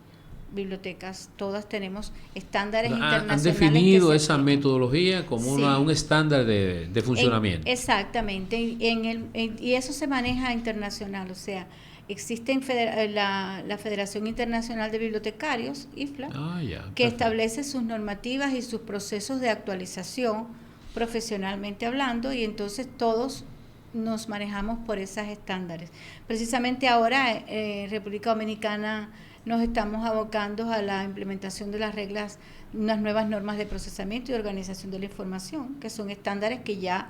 bibliotecas, todas tenemos estándares internacionales. ¿Han definido esa metodología como sí, un estándar de funcionamiento? Exactamente, y eso se maneja internacional, o sea, existe la Federación Internacional de Bibliotecarios, IFLA, que establece sus normativas y sus procesos de actualización profesionalmente hablando, y entonces todos nos manejamos por esos estándares. Precisamente ahora República Dominicana nos estamos abocando a la implementación de las reglas, unas nuevas normas de procesamiento y organización de la información, que son estándares que ya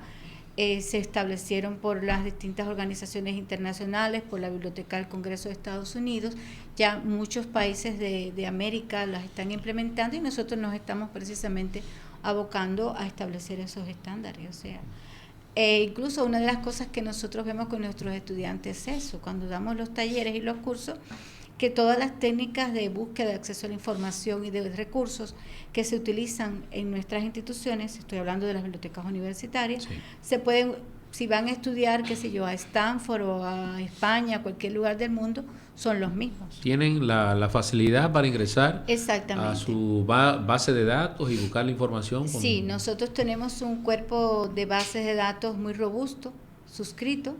se establecieron por las distintas organizaciones internacionales, por la Biblioteca del Congreso de Estados Unidos. Ya muchos países de América las están implementando y nosotros nos estamos precisamente abocando a establecer esos estándares. O sea, incluso una de las cosas que nosotros vemos con nuestros estudiantes es eso, cuando damos los talleres y los cursos, que todas las técnicas de búsqueda de acceso a la información y de recursos que se utilizan en nuestras instituciones, estoy hablando de las bibliotecas universitarias, sí, se pueden, si van a estudiar, qué sé yo, a Stanford o a España, a cualquier lugar del mundo, son los mismos. Tienen la facilidad para ingresar a su base de datos y buscar la información. Sí, nosotros tenemos un cuerpo de bases de datos muy robusto, suscrito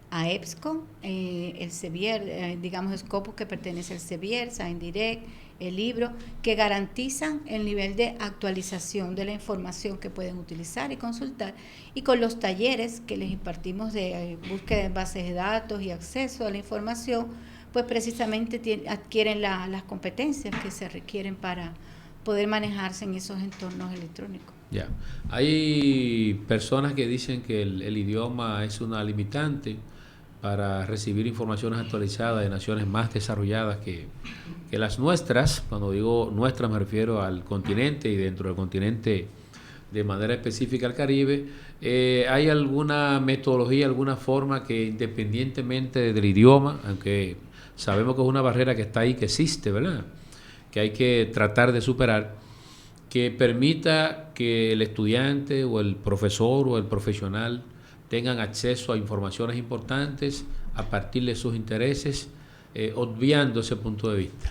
a EBSCO, el Sevier, digamos Scopus, que pertenece al Sevier, ScienDirect, el libro, que garantizan el nivel de actualización de la información que pueden utilizar y consultar, y con los talleres que les impartimos de búsqueda de bases de datos y acceso a la información, pues precisamente adquieren las competencias que se requieren para poder manejarse en esos entornos electrónicos. Ya, hay personas que dicen que el idioma es una limitante para recibir informaciones actualizadas de naciones más desarrolladas que las nuestras. Cuando digo nuestras me refiero al continente y dentro del continente de manera específica al Caribe. ¿Hay alguna metodología, alguna forma que independientemente del idioma, aunque sabemos que es una barrera que está ahí, que existe, ¿verdad?, que hay que tratar de superar, que permita que el estudiante o el profesor o el profesional tengan acceso a informaciones importantes a partir de sus intereses, obviando ese punto de vista?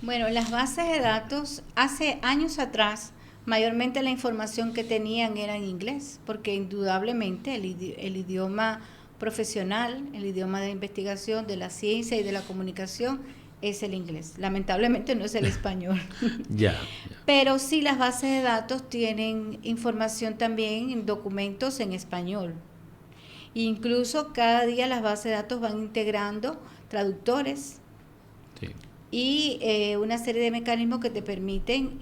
Bueno, las bases de datos, hace años atrás, mayormente la información que tenían era en inglés, porque indudablemente el idioma profesional, el idioma de investigación, de la ciencia y de la comunicación, es el inglés. Lamentablemente no es el español. Ya. Pero sí, las bases de datos tienen información también en documentos en español. Incluso cada día las bases de datos van integrando traductores y una serie de mecanismos que te permiten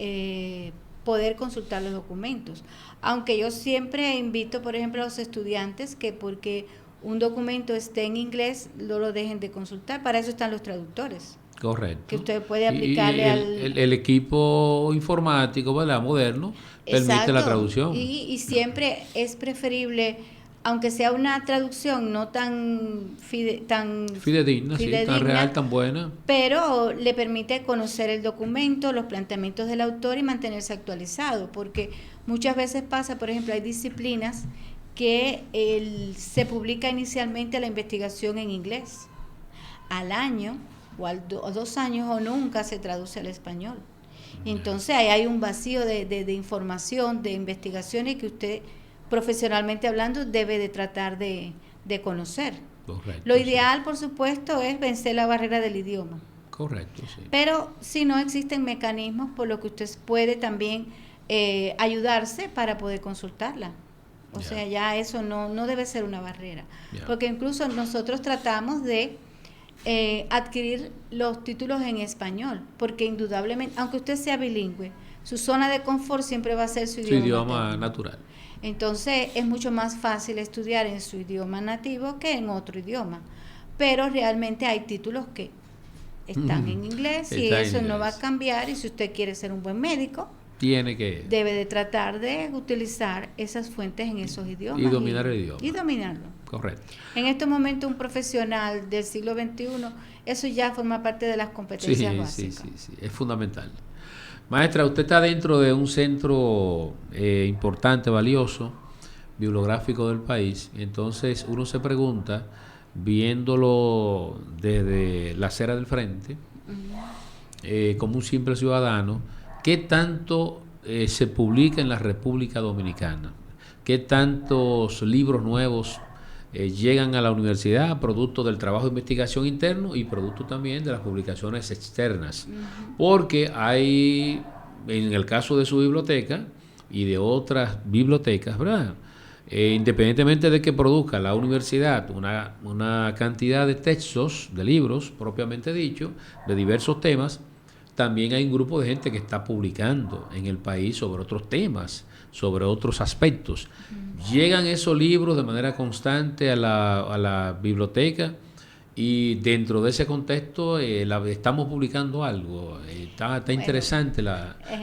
poder consultar los documentos. Aunque yo siempre invito, por ejemplo, a los estudiantes que porque un documento esté en inglés, no lo dejen de consultar. Para eso están los traductores. Correcto. Que usted puede aplicarle el equipo informático, ¿verdad?, moderno, permite la traducción. Y siempre es preferible, aunque sea una traducción no tan fidedigna, tan real, tan buena, pero le permite conocer el documento, los planteamientos del autor y mantenerse actualizado, porque muchas veces pasa, por ejemplo, hay disciplinas que se publica inicialmente la investigación en inglés. Al año o 2 años o nunca se traduce al español. Entonces ahí hay un vacío de información, de investigaciones que usted, profesionalmente hablando, debe de tratar de conocer. Correcto, Lo ideal, por supuesto, es vencer la barrera del idioma. Correcto, sí. Pero si no, existen mecanismos por los que usted puede también ayudarse para poder consultarla. O sea, ya eso no debe ser una barrera. Porque incluso nosotros tratamos de adquirir los títulos en español, porque indudablemente, aunque usted sea bilingüe, su zona de confort siempre va a ser su idioma natural. Entonces es mucho más fácil estudiar en su idioma nativo que en otro idioma, pero realmente hay títulos que están en inglés y eso no va a cambiar. Y si usted quiere ser un buen médico, debe de tratar de utilizar esas fuentes en esos idiomas. Y dominar el idioma. Y dominarlo. Correcto. En este momento un profesional del siglo XXI, eso ya forma parte de las competencias básicas. Sí, es fundamental. Maestra, usted está dentro de un centro importante, valioso, bibliográfico del país. Entonces uno se pregunta, viéndolo desde la acera del frente, como un simple ciudadano, ¿qué tanto se publica en la República Dominicana? ¿Qué tantos libros nuevos llegan a la universidad, producto del trabajo de investigación interno y producto también de las publicaciones externas? Porque hay, en el caso de su biblioteca y de otras bibliotecas, ¿verdad?, independientemente de que produzca la universidad una cantidad de textos, de libros propiamente dicho, de diversos temas, también hay un grupo de gente que está publicando en el país sobre otros temas, sobre otros aspectos. Llegan esos libros de manera constante a la biblioteca y dentro de ese contexto estamos publicando algo. Está interesante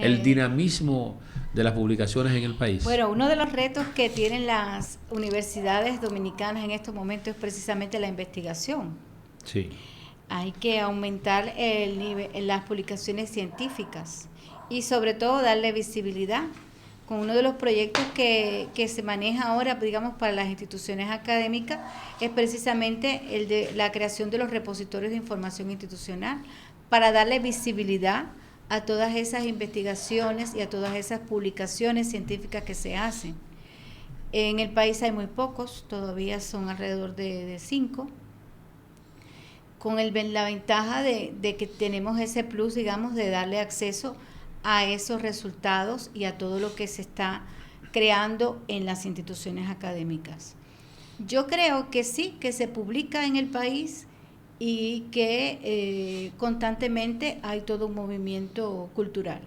el dinamismo de las publicaciones en el país. Bueno, uno de los retos que tienen las universidades dominicanas en estos momentos es precisamente la investigación. Sí. Hay que aumentar el nivel en las publicaciones científicas y sobre todo darle visibilidad. Con uno de los proyectos que se maneja ahora, digamos, para las instituciones académicas, es precisamente el de la creación de los repositorios de información institucional para darle visibilidad a todas esas investigaciones y a todas esas publicaciones científicas que se hacen. En el país hay muy pocos, todavía son alrededor de 5. Con la ventaja de que tenemos ese plus, digamos, de darle acceso a esos resultados y a todo lo que se está creando en las instituciones académicas. Yo creo que sí, que se publica en el país y que constantemente hay todo un movimiento cultural.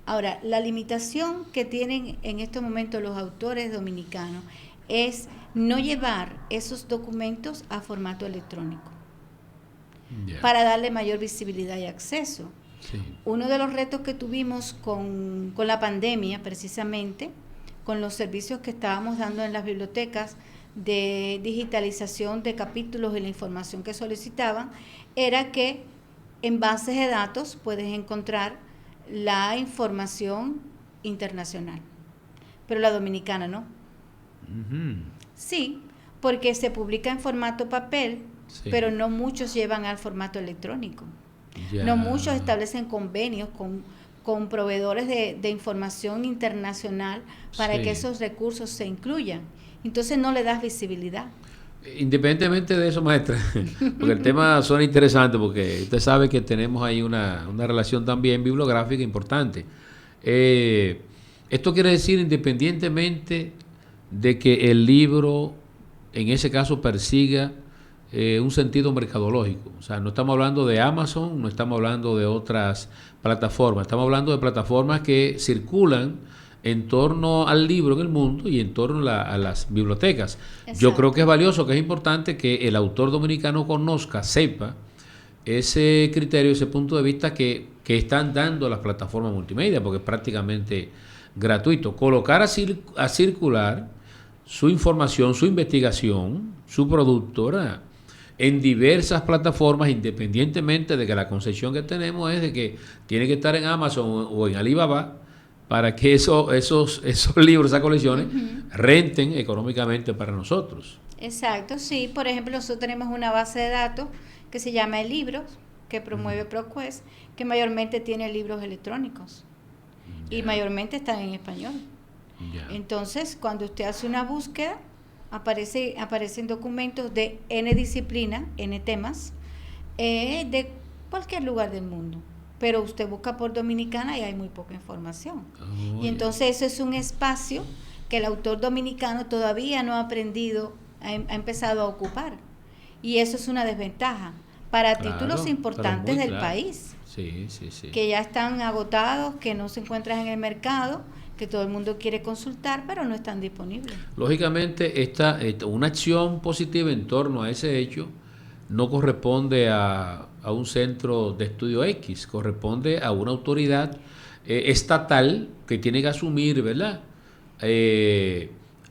Ahora, la limitación que tienen en estos momentos los autores dominicanos es no llevar esos documentos a formato electrónico. Para darle mayor visibilidad y acceso. Sí. Uno de los retos que tuvimos con la pandemia, precisamente, con los servicios que estábamos dando en las bibliotecas de digitalización de capítulos y la información que solicitaban, era que en bases de datos puedes encontrar la información internacional, pero la dominicana no. Sí, porque se publica en formato papel, pero no muchos llevan al formato electrónico. No muchos establecen convenios con proveedores de información internacional para que esos recursos se incluyan. Entonces no le das visibilidad. Independientemente de eso, maestra, porque el tema suena interesante, porque usted sabe que tenemos ahí una relación también bibliográfica importante. Esto quiere decir, independientemente de que el libro, en ese caso, persiga un sentido mercadológico. O sea, no estamos hablando de Amazon, no estamos hablando de otras plataformas, estamos hablando de plataformas que circulan en torno al libro en el mundo y en torno a las bibliotecas. Exacto. Yo creo que es valioso, que es importante que el autor dominicano conozca, sepa ese criterio, ese punto de vista que están dando las plataformas multimedia, porque es prácticamente gratuito. Colocar a circular su información, su investigación, su producto, ¿verdad?, en diversas plataformas, independientemente de que la concepción que tenemos es de que tiene que estar en Amazon o en Alibaba, para que esos libros, esas colecciones, renten económicamente para nosotros. Exacto, sí. Por ejemplo, nosotros tenemos una base de datos que se llama El Libro, que promueve ProQuest, que mayormente tiene libros electrónicos. Y mayormente están en español. Entonces, cuando usted hace una búsqueda, aparecen documentos de N disciplina, N temas, de cualquier lugar del mundo. Pero usted busca por Dominicana y hay muy poca información. Y entonces eso es un espacio que el autor dominicano todavía no ha aprendido, ha empezado a ocupar. Y eso es una desventaja para títulos importantes del país. Sí. Que ya están agotados, que no se encuentran en el mercado, que todo el mundo quiere consultar, pero no están disponibles. Lógicamente, una acción positiva en torno a ese hecho no corresponde a un centro de estudio X, corresponde a una autoridad estatal que tiene que asumir, ¿verdad?,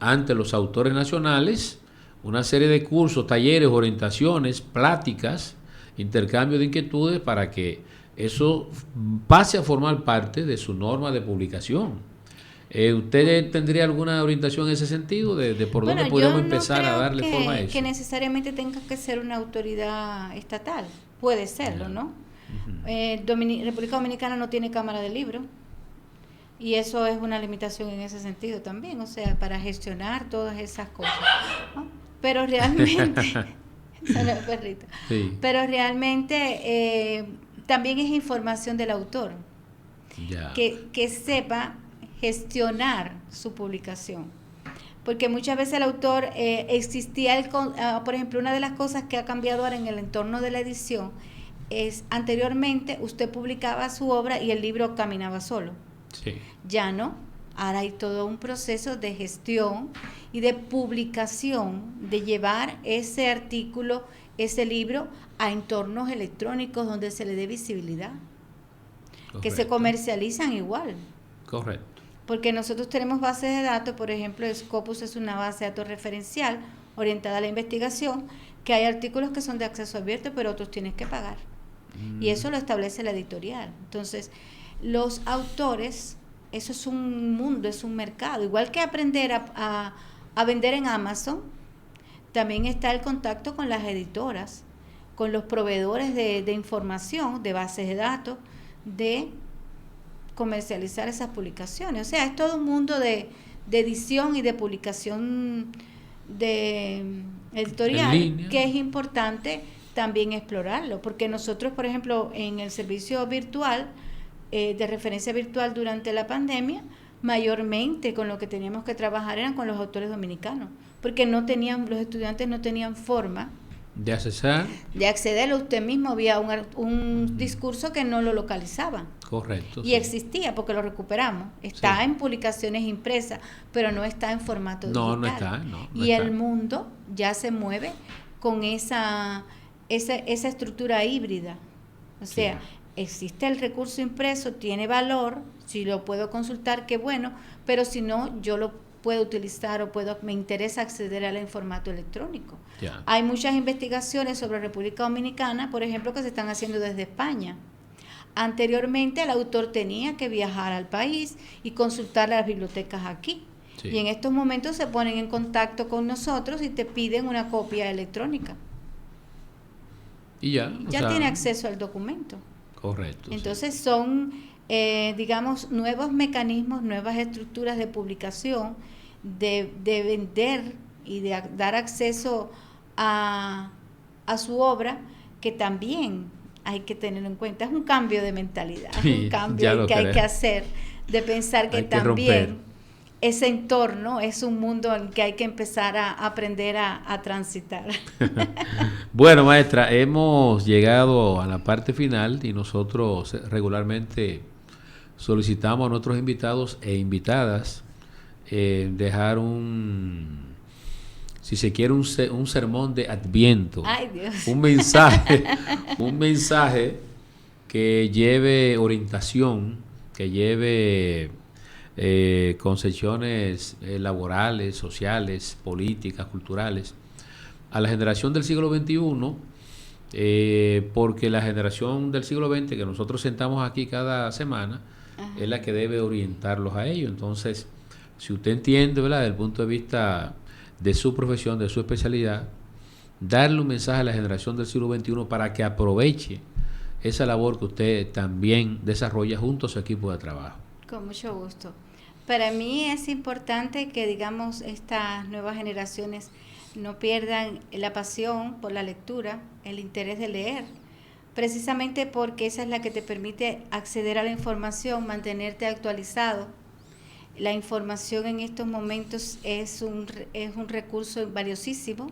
ante los autores nacionales una serie de cursos, talleres, orientaciones, pláticas, intercambio de inquietudes para que eso pase a formar parte de su norma de publicación. ¿Usted tendría alguna orientación en ese sentido de por dónde podríamos empezar a darle forma a eso? Que necesariamente tenga que ser una autoridad estatal. Puede serlo, ¿no? República Dominicana no tiene Cámara de Libro y eso es una limitación en ese sentido también, o sea, para gestionar todas esas cosas, ¿no? Pero realmente, perrito. Sí. Pero realmente también es información del autor, que sepa gestionar su publicación. Porque muchas veces el autor existía, por ejemplo, una de las cosas que ha cambiado ahora en el entorno de la edición es, anteriormente usted publicaba su obra y el libro caminaba solo. Sí. Ya no, ahora hay todo un proceso de gestión y de publicación, de llevar ese artículo, ese libro a entornos electrónicos donde se le dé visibilidad. Correcto. Que se comercializan igual. Correcto. Porque nosotros tenemos bases de datos, por ejemplo, Scopus es una base de datos referencial orientada a la investigación, que hay artículos que son de acceso abierto, pero otros tienes que pagar. Y eso lo establece la editorial. Entonces, los autores, eso es un mundo, es un mercado. Igual que aprender a vender en Amazon, también está el contacto con las editoras, con los proveedores de información, de bases de datos, de comercializar esas publicaciones. O sea, es todo un mundo de edición y de publicación de editorial que es importante también explorarlo, porque nosotros, por ejemplo, en el servicio virtual, de referencia virtual durante la pandemia, mayormente con lo que teníamos que trabajar eran con los autores dominicanos, porque los estudiantes no tenían forma de acceder. Usted mismo había un discurso que no lo localizaba. Correcto. Y existía, porque lo recuperamos. Está en publicaciones impresas, pero no está en formato digital. No está. Y el mundo ya se mueve con esa estructura híbrida. O sea, existe el recurso impreso, tiene valor, si lo puedo consultar, qué bueno, pero si no, yo lo puedo utilizar o me interesa acceder al formato electrónico. Hay muchas investigaciones sobre República Dominicana, por ejemplo, que se están haciendo desde España. Anteriormente el autor tenía que viajar al país y consultar las bibliotecas aquí. Sí. Y en estos momentos se ponen en contacto con nosotros y te piden una copia electrónica. Y ya tiene acceso al documento. Correcto. Entonces son, digamos, nuevos mecanismos, nuevas estructuras de publicación, de vender y de dar acceso a su obra, que también hay que tener en cuenta. Es un cambio de mentalidad, es un cambio que hay que hacer, de pensar que también ese entorno es un mundo en que hay que empezar a aprender a transitar. Bueno, maestra, hemos llegado a la parte final y nosotros regularmente solicitamos a nuestros invitados e invitadas dejar si se quiere, un sermón de Adviento. Ay, Dios. Un mensaje que lleve orientación, que lleve concepciones laborales, sociales, políticas, culturales, a la generación del siglo XXI, porque la generación del siglo XX, que nosotros sentamos aquí cada semana, es la que debe orientarlos a ello. Entonces, si usted entiende, ¿verdad?, desde el punto de vista de su profesión, de su especialidad, darle un mensaje a la generación del siglo XXI para que aproveche esa labor que usted también desarrolla junto a su equipo de trabajo. Con mucho gusto. Para mí es importante que, digamos, estas nuevas generaciones no pierdan la pasión por la lectura, el interés de leer, precisamente porque esa es la que te permite acceder a la información, mantenerte actualizado. La información en estos momentos es un recurso valiosísimo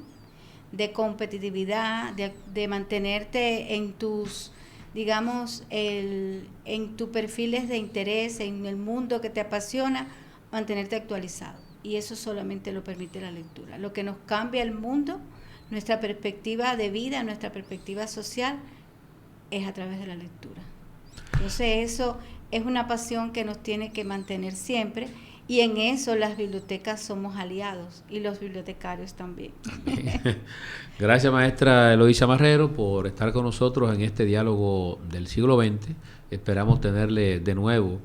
de competitividad, de mantenerte en tus, digamos, en tus perfiles de interés, en el mundo que te apasiona, mantenerte actualizado. Y eso solamente lo permite la lectura. Lo que nos cambia el mundo, nuestra perspectiva de vida, nuestra perspectiva social, es a través de la lectura. Entonces eso es una pasión que nos tiene que mantener siempre, y en eso las bibliotecas somos aliados y los bibliotecarios también. Gracias, maestra Eloísa Marrero, por estar con nosotros en este diálogo del siglo XX. Esperamos tenerle de nuevo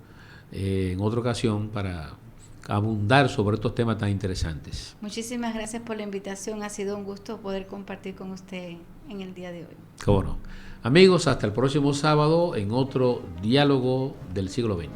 en otra ocasión para abundar sobre estos temas tan interesantes. Muchísimas gracias por la invitación. Ha sido un gusto poder compartir con usted en el día de hoy. ¿Cómo no? Amigos, hasta el próximo sábado en otro diálogo del siglo XX.